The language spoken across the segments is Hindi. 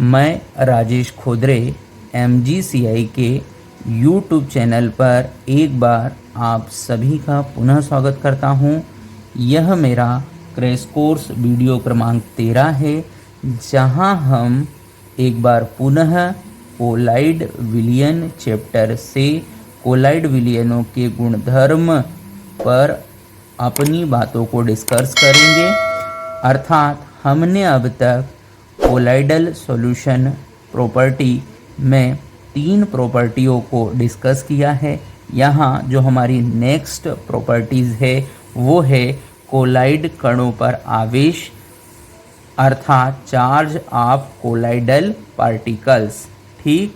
मैं राजेश खोदरे MGCI के YouTube चैनल पर एक बार आप सभी का पुनः स्वागत करता हूं। यह मेरा क्रैश कोर्स वीडियो क्रमांक 13 है, जहां हम एक बार पुनः कोलाइड विलयन चैप्टर से कोलाइड विलयनों के गुणधर्म पर अपनी बातों को डिस्कस करेंगे। अर्थात हमने अब तक कोलाइडल सॉल्यूशन प्रॉपर्टी में 3 प्रॉपर्टियों को डिस्कस किया है। यहाँ जो हमारी नेक्स्ट प्रॉपर्टीज़ है वो है कोलाइड कणों पर आवेश, अर्थात चार्ज ऑफ कोलाइडल पार्टिकल्स। ठीक,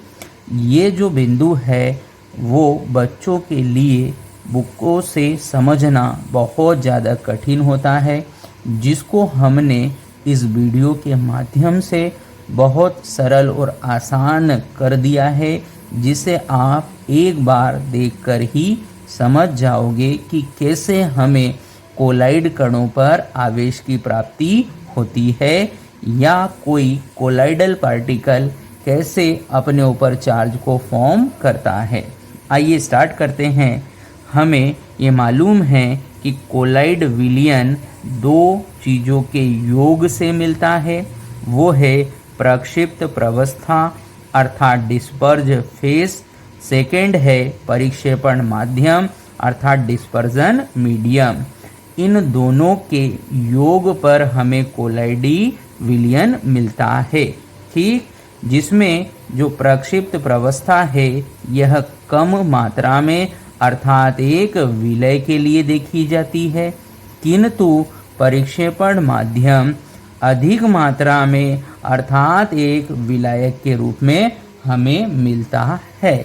ये जो बिंदु है वो बच्चों के लिए बुकों से समझना बहुत ज़्यादा कठिन होता है, जिसको हमने इस वीडियो के माध्यम से बहुत सरल और आसान कर दिया है, जिसे आप एक बार देखकर ही समझ जाओगे कि कैसे हमें कोलाइड कणों पर आवेश की प्राप्ति होती है या कोई कोलाइडल पार्टिकल कैसे अपने ऊपर चार्ज को फॉर्म करता है। आइए स्टार्ट करते हैं। हमें ये मालूम है कि कोलाइड विलयन 2 चीज़ों के योग से मिलता है। वो है प्रक्षिप्त प्रवस्था अर्थात डिस्पर्ज फेस, सेकेंड है परिक्षेपण माध्यम अर्थात डिस्पर्जन मीडियम। इन दोनों के योग पर हमें कोलाइडी विलयन मिलता है। ठीक, जिसमें जो प्रक्षिप्त प्रवस्था है यह कम मात्रा में अर्थात एक विलय के लिए देखी जाती है, किंतु परिक्षेपण माध्यम अधिक मात्रा में अर्थात एक विलायक के रूप में हमें मिलता है।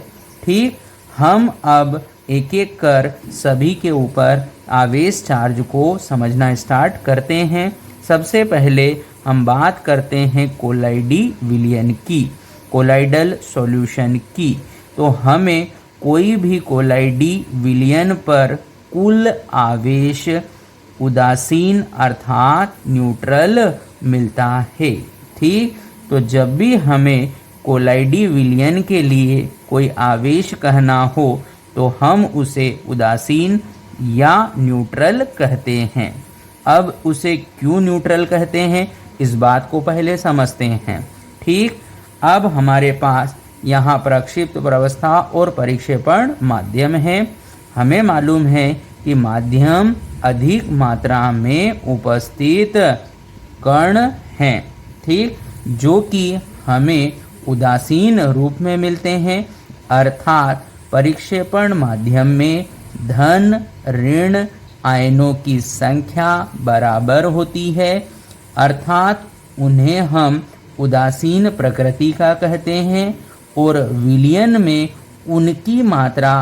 ठीक, हम अब एक एक कर सभी के ऊपर आवेश चार्ज को समझना स्टार्ट करते हैं। सबसे पहले हम बात करते हैं कोलाइडी विलयन की, कोलाइडल सॉल्यूशन की। तो हमें कोई भी कोलाइडी विलयन पर कुल आवेश उदासीन अर्थात न्यूट्रल मिलता है। ठीक, तो जब भी हमें कोलाइडी विलयन के लिए कोई आवेश कहना हो तो हम उसे उदासीन या न्यूट्रल कहते हैं। अब उसे क्यों न्यूट्रल कहते हैं इस बात को पहले समझते हैं। ठीक, अब हमारे पास यहाँ प्रक्षिप्त प्रवस्था और परिक्षेपण माध्यम है। हमें मालूम है कि माध्यम अधिक मात्रा में उपस्थित कण हैं, ठीक, जो कि हमें उदासीन रूप में मिलते हैं। अर्थात परिक्षेपण माध्यम में धन ऋण आयनों की संख्या बराबर होती है, अर्थात उन्हें हम उदासीन प्रकृति का कहते हैं, और विलयन में उनकी मात्रा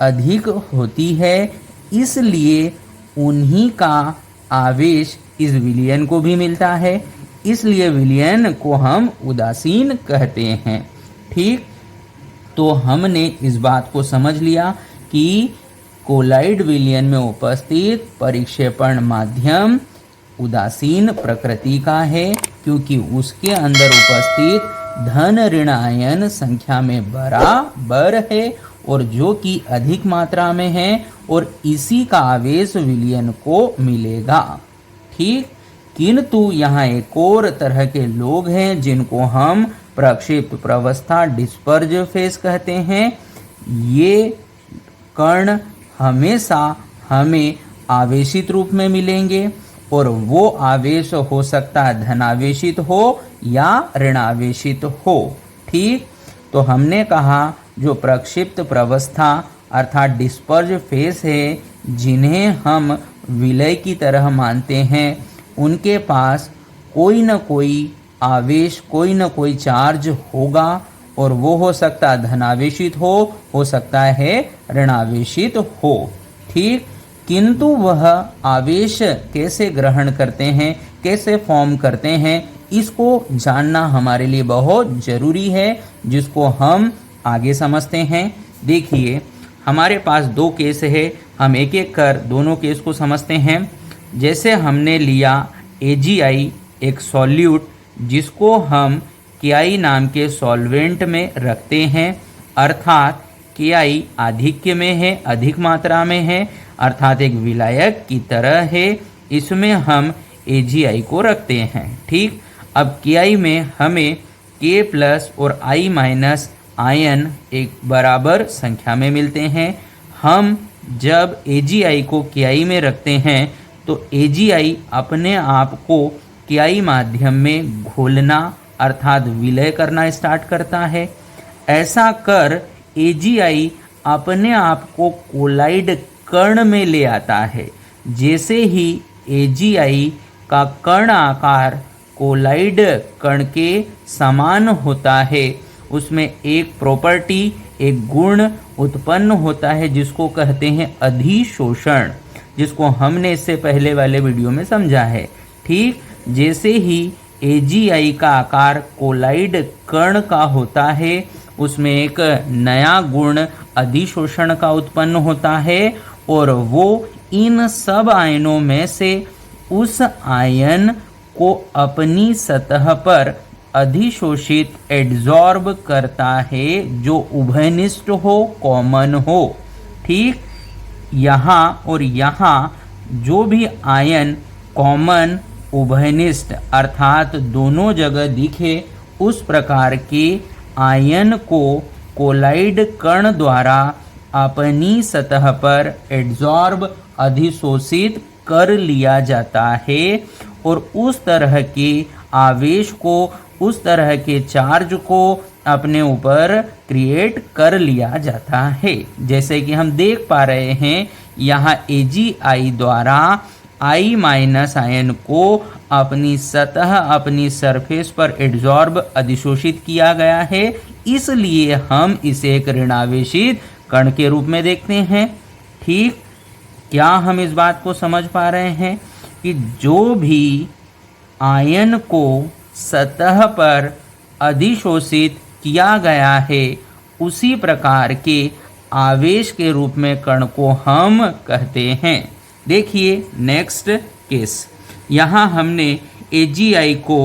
अधिक होती है, इसलिए उन्हीं का आवेश इस विलयन को भी मिलता है, इसलिए विलयन को हम उदासीन कहते हैं। ठीक, तो हमने इस बात को समझ लिया कि कोलाइड विलयन में उपस्थित परिक्षेपण माध्यम उदासीन प्रकृति का है, क्योंकि उसके अंदर उपस्थित धन ऋण आयन संख्या में बराबर है और जो कि अधिक मात्रा में है, और इसी का आवेश विलयन को मिलेगा। ठीक, किंतु यहाँ एक और तरह के लोग हैं जिनको हम प्रक्षिप्त प्रवस्था डिस्पर्ज फेस कहते हैं। ये कण हमेशा हमें आवेशित रूप में मिलेंगे, और वो आवेश हो सकता है धनावेशित हो या ऋणावेशित हो। ठीक, तो हमने कहा जो प्रक्षिप्त प्रवस्था अर्थात डिस्पर्ज फेस है, जिन्हें हम विलय की तरह मानते हैं, उनके पास कोई न कोई आवेश, कोई न कोई चार्ज होगा, और वो हो सकता है धनावेशित हो सकता है ऋणावेशित हो। ठीक, किंतु वह आवेश कैसे ग्रहण करते हैं, कैसे फॉर्म करते हैं, इसको जानना हमारे लिए बहुत ज़रूरी है, जिसको हम आगे समझते हैं। देखिए, हमारे पास 2 केस है, हम एक एक कर दोनों केस को समझते हैं। जैसे हमने लिया AgI एक सॉल्यूट जिसको हम Ki नाम के सॉल्वेंट में रखते हैं, अर्थात Ki आधिक्य में है, अधिक मात्रा में है, अर्थात एक विलायक की तरह है, इसमें हम AgI को रखते हैं। ठीक, अब Ki में हमें K प्लस और I माइनस आयन एक बराबर संख्या में मिलते हैं। हम जब AgI को Ki में रखते हैं तो AgI अपने आप को Ki माध्यम में घोलना अर्थात विलय करना स्टार्ट करता है। ऐसा कर AgI अपने आप को कोलाइड कण में ले आता है। जैसे ही AgI का कण आकार कोलाइड कण के समान होता है, उसमें एक प्रॉपर्टी, एक गुण उत्पन्न होता है जिसको कहते हैं अधिशोषण, जिसको हमने इससे पहले वाले वीडियो में समझा है। ठीक, जैसे ही AgI का आकार कोलाइड कण का होता है, उसमें एक नया गुण अधिशोषण का उत्पन्न होता है और वो इन सब आयनों में से उस आयन को अपनी सतह पर अधिशोषित एड्जॉर्ब करता है जो उभयनिष्ठ हो, कॉमन हो। ठीक, यहाँ और यहाँ जो भी आयन कॉमन, उभयनिष्ठ अर्थात दोनों जगह दिखे, उस प्रकार के आयन को कोलाइड कण द्वारा अपनी सतह पर एड्जॉर्ब अधिशोषित कर लिया जाता है और उस तरह के आवेश को, उस तरह के चार्ज को अपने ऊपर क्रिएट कर लिया जाता है। जैसे कि हम देख पा रहे हैं यहाँ AgI द्वारा I माइनस आयन को अपनी सतह, अपनी सरफेस पर एड्जॉर्ब अधिशोषित किया गया है, इसलिए हम इसे एक ऋणावेशित कण के रूप में देखते हैं। ठीक, क्या हम इस बात को समझ पा रहे हैं कि जो भी आयन को सतह पर अधिशोषित किया गया है, उसी प्रकार के आवेश के रूप में कण को हम कहते हैं। देखिए नेक्स्ट केस, यहाँ हमने AgI को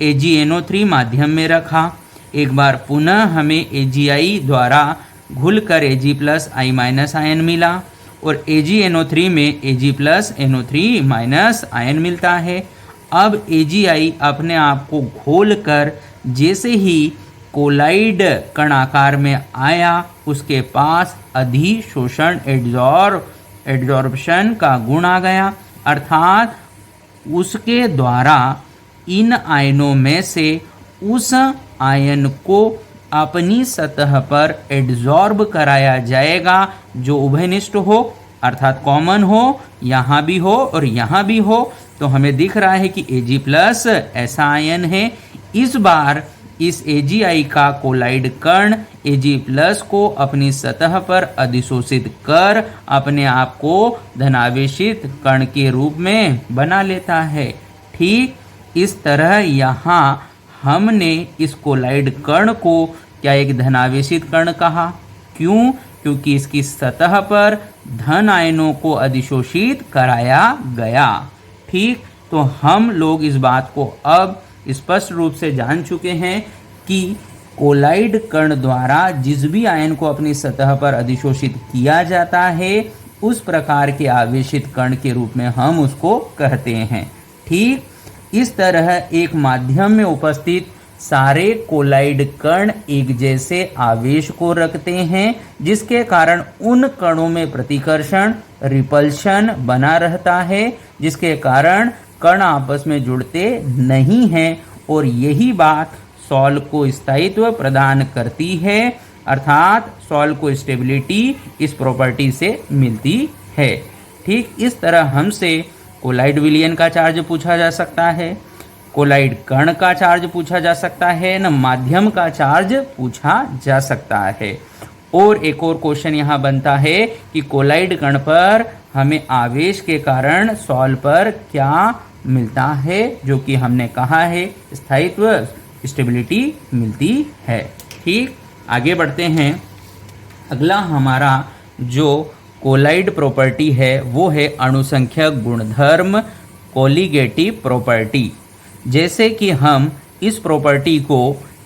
AgNO3 माध्यम में रखा। एक बार पुनः हमें AgI द्वारा घुलकर Ag plus I minus ion मिला और AgNO3 में Ag plus NO3 minus ion मिलता है। अब AgI अपने आप को घोल कर जैसे ही कोलाइड कण आकार में आया, उसके पास अधिशोषण एड्जॉर्प्शन का गुण आ गया, अर्थात उसके द्वारा इन आयनों में से उस आयन को अपनी सतह पर एड्जॉर्ब कराया जाएगा जो उभयनिष्ठ हो, अर्थात कॉमन हो, यहाँ भी हो और यहाँ भी हो। तो हमें दिख रहा है कि Ag प्लस ऐसा आयन है। इस बार इस AgI का कोलाइड कण Ag प्लस को अपनी सतह पर अधिशोषित कर अपने आप को धनावेशित कण के रूप में बना लेता है। ठीक, इस तरह यहाँ हमने इस कोलाइड कण को क्या एक धनावेशित कण कहा। क्यों? क्योंकि इसकी सतह पर धन आयनों को अधिशोषित कराया गया। ठीक, तो हम लोग इस बात को अब स्पष्ट रूप से जान चुके हैं कि कोलाइड कण द्वारा जिस भी आयन को अपनी सतह पर अधिशोषित किया जाता है, उस प्रकार के आवेशित कण के रूप में हम उसको कहते हैं। ठीक, इस तरह एक माध्यम में उपस्थित सारे कोलाइड कण एक जैसे आवेश को रखते हैं, जिसके कारण उन कणों में प्रतिकर्षण, रिपल्शन बना रहता है, जिसके कारण कण आपस में जुड़ते नहीं हैं और यही बात सॉल्व को स्थायित्व प्रदान करती है, अर्थात सॉल्व को स्टेबिलिटी इस प्रॉपर्टी से मिलती है। ठीक, इस तरह हमसे कोलाइड विलयन का चार्ज पूछा जा सकता है, कोलाइड कण का चार्ज पूछा जा सकता है, न माध्यम का चार्ज पूछा जा सकता है। और एक और क्वेश्चन यहाँ बनता है कि कोलाइड कण पर हमें आवेश के कारण सॉल्व पर क्या मिलता है, जो कि हमने कहा है स्थायित्व स्टेबिलिटी मिलती है। ठीक, आगे बढ़ते हैं। अगला हमारा जो कोलाइड प्रॉपर्टी है वो है अणुसंख्यक गुणधर्म, कोलिगेटिव प्रॉपर्टी। जैसे कि हम इस प्रॉपर्टी को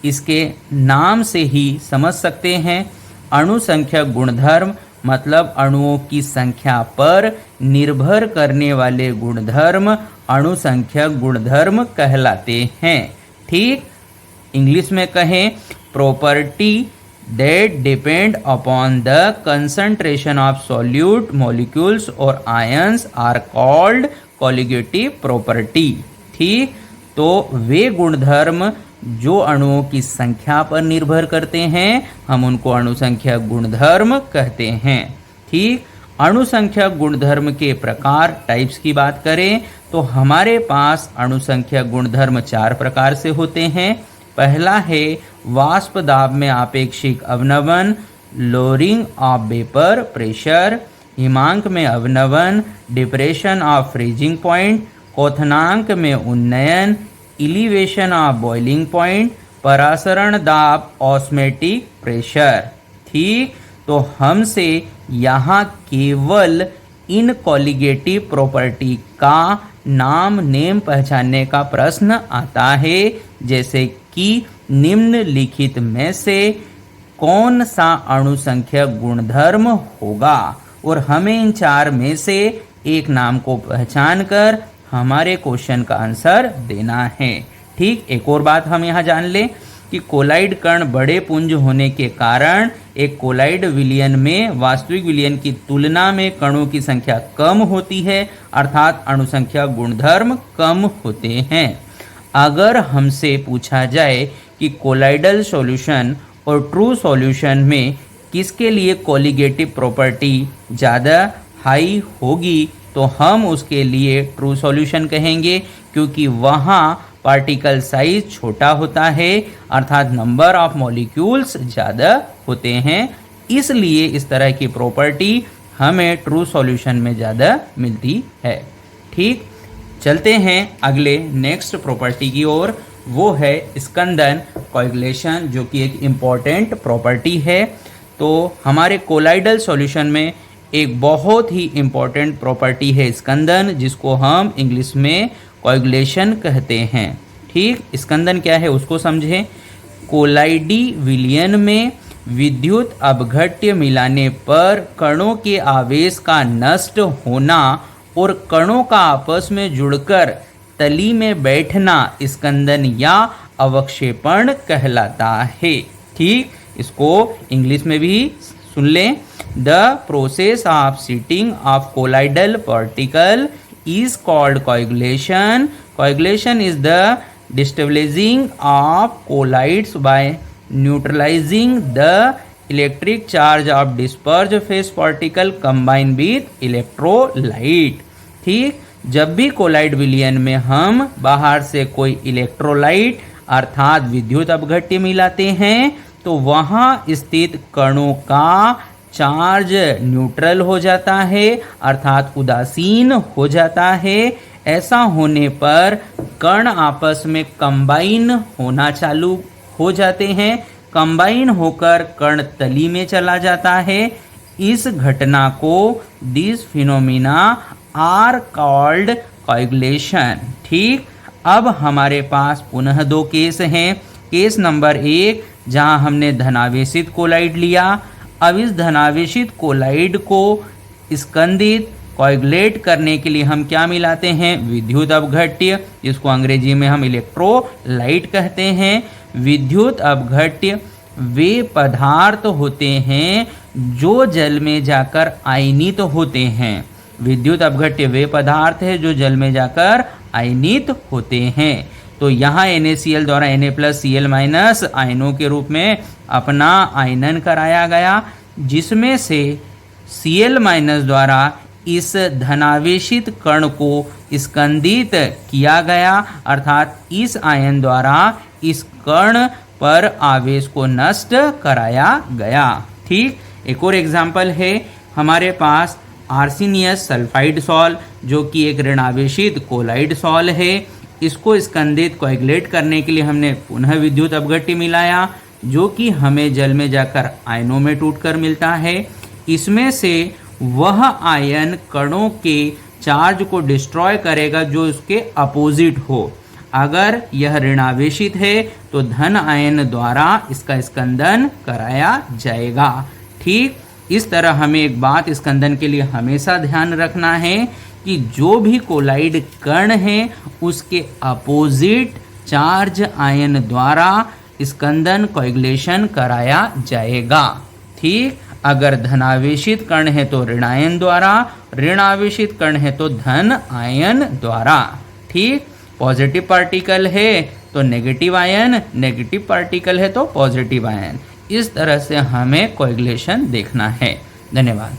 इसके नाम से ही समझ सकते हैं। अणु संख्या गुणधर्म मतलब अणुओं की संख्या पर निर्भर करने वाले गुणधर्म अणु संख्या गुणधर्म कहलाते हैं। ठीक, इंग्लिश में कहें, property that depend upon the concentration of solute molecules or ions are called colligative property। ठीक, तो वे गुणधर्म जो अणुओं की संख्या पर निर्भर करते हैं हम उनको अणु संख्या गुणधर्म कहते हैं। ठीक, अणु संख्या गुणधर्म के प्रकार टाइप्स की बात करें तो हमारे पास अणु संख्या गुणधर्म 4 प्रकार से होते हैं। पहला है वाष्प दाब में आपेक्षिक अवनवन, लोअरिंग ऑफ वेपर प्रेशर, हिमांक में अवनवन, डिप्रेशन ऑफ फ्रीजिंग पॉइंट, क्वथनांक में उन्नयन, इलिवेशन ऑफ बॉइलिंग पॉइंट, परासरण दाब ऑस्मेटिक प्रेशर। ठीक, तो हमसे यहाँ केवल इन कॉलिगेटिव प्रॉपर्टी का नाम नेम पहचानने का प्रश्न आता है, जैसे कि निम्नलिखित में से कौन सा अणु संख्या गुणधर्म होगा, और हमें इन 4 में से एक नाम को पहचान कर हमारे क्वेश्चन का आंसर देना है। ठीक, एक और बात हम यहाँ जान लें कि कोलाइड कण बड़े पुंज होने के कारण एक कोलाइड विलयन में वास्तविक विलयन की तुलना में कणों की संख्या कम होती है, अर्थात अणु संख्या गुणधर्म कम होते हैं। अगर हमसे पूछा जाए कि कोलाइडल सॉल्यूशन और ट्रू सॉल्यूशन में किसके लिए कोलिगेटिव प्रॉपर्टी ज़्यादा हाई होगी तो हम उसके लिए ट्रू सॉल्यूशन कहेंगे, क्योंकि वहाँ पार्टिकल साइज छोटा होता है, अर्थात नंबर ऑफ मॉलिक्यूल्स ज़्यादा होते हैं, इसलिए इस तरह की प्रॉपर्टी हमें ट्रू सॉल्यूशन में ज़्यादा मिलती है। ठीक, चलते हैं अगले नेक्स्ट प्रॉपर्टी की ओर, वो है स्कंदन कोएगुलेशन, जो कि एक इम्पॉर्टेंट प्रॉपर्टी है। तो हमारे कोलाइडल सॉल्यूशन में एक बहुत ही इम्पॉर्टेंट प्रॉपर्टी है स्कंदन, जिसको हम इंग्लिश में कोएगुलेशन कहते हैं। ठीक, स्कंदन क्या है उसको समझें। कोलाइडी विलयन में विद्युत अपघट्य मिलाने पर कणों के आवेश का नष्ट होना और कणों का आपस में जुड़कर तली में बैठना स्कंदन या अवक्षेपण कहलाता है। ठीक, इसको इंग्लिश में भी सुन लें। The process of settling of colloidal particle is called coagulation. Coagulation is the destabilizing of colloids by neutralizing the electric charge of dispersed phase particle combined with electrolyte। ठीक, जब भी कोलाइड विलयन में हम बाहर से कोई इलेक्ट्रोलाइट अर्थात विद्युत अपघट्य मिलाते हैं तो वहाँ स्थित कणों का चार्ज न्यूट्रल हो जाता है, अर्थात उदासीन हो जाता है। ऐसा होने पर कण आपस में कंबाइन होना चालू हो जाते हैं, कंबाइन होकर कण तली में चला जाता है। इस घटना को this phenomena are called coagulation. ठीक, अब हमारे पास पुनः 2 केस हैं। केस नंबर 1 जहां हमने धनावेशित कोलाइड लिया। अब इस धनावेशित कोलाइड को स्कंदित कोएगुलेट करने के लिए हम क्या मिलाते हैं? विद्युत अपघट्य, जिसको अंग्रेजी में हम इलेक्ट्रोलाइट कहते हैं। विद्युत अपघट्य वे पदार्थ होते हैं जो जल में जाकर आयनित होते हैं। विद्युत अपघट्य वे पदार्थ है जो जल में जाकर आयनित होते हैं। तो यहाँ NaCl द्वारा Na+Cl- आयनों के रूप में अपना आयनन कराया गया, जिसमें से Cl- द्वारा इस धनावेशित कण को स्कंदित किया गया, अर्थात इस आयन द्वारा इस कण पर आवेश को नष्ट कराया गया। ठीक, एक और एग्जाम्पल है हमारे पास आर्सेनियस सल्फाइड सॉल, जो कि एक ऋणावेशित कोलाइड सॉल है। इसको स्कंदित कोएगुलेट करने के लिए हमने पुनः विद्युत अपघट्य मिलाया, जो कि हमें जल में जाकर आयनों में टूटकर मिलता है। इसमें से वह आयन कणों के चार्ज को डिस्ट्रॉय करेगा जो उसके अपोजिट हो, अगर यह ऋणावेशित है तो धन आयन द्वारा इसका स्कंदन कराया जाएगा। ठीक इस तरह हमें एक बात स्कंदन के लिए हमेशा ध्यान रखना है कि जो भी कोलाइड कण है उसके अपोजिट चार्ज आयन द्वारा स्कंदन कोएगुलेशन कराया जाएगा। ठीक अगर धनावेशित कण है तो ऋणायन द्वारा, ऋणावेशित कण है तो धन आयन द्वारा। ठीक पॉजिटिव पार्टिकल है तो नेगेटिव आयन, नेगेटिव पार्टिकल है तो पॉजिटिव आयन। इस तरह से हमें कोएगुलेशन देखना है। धन्यवाद।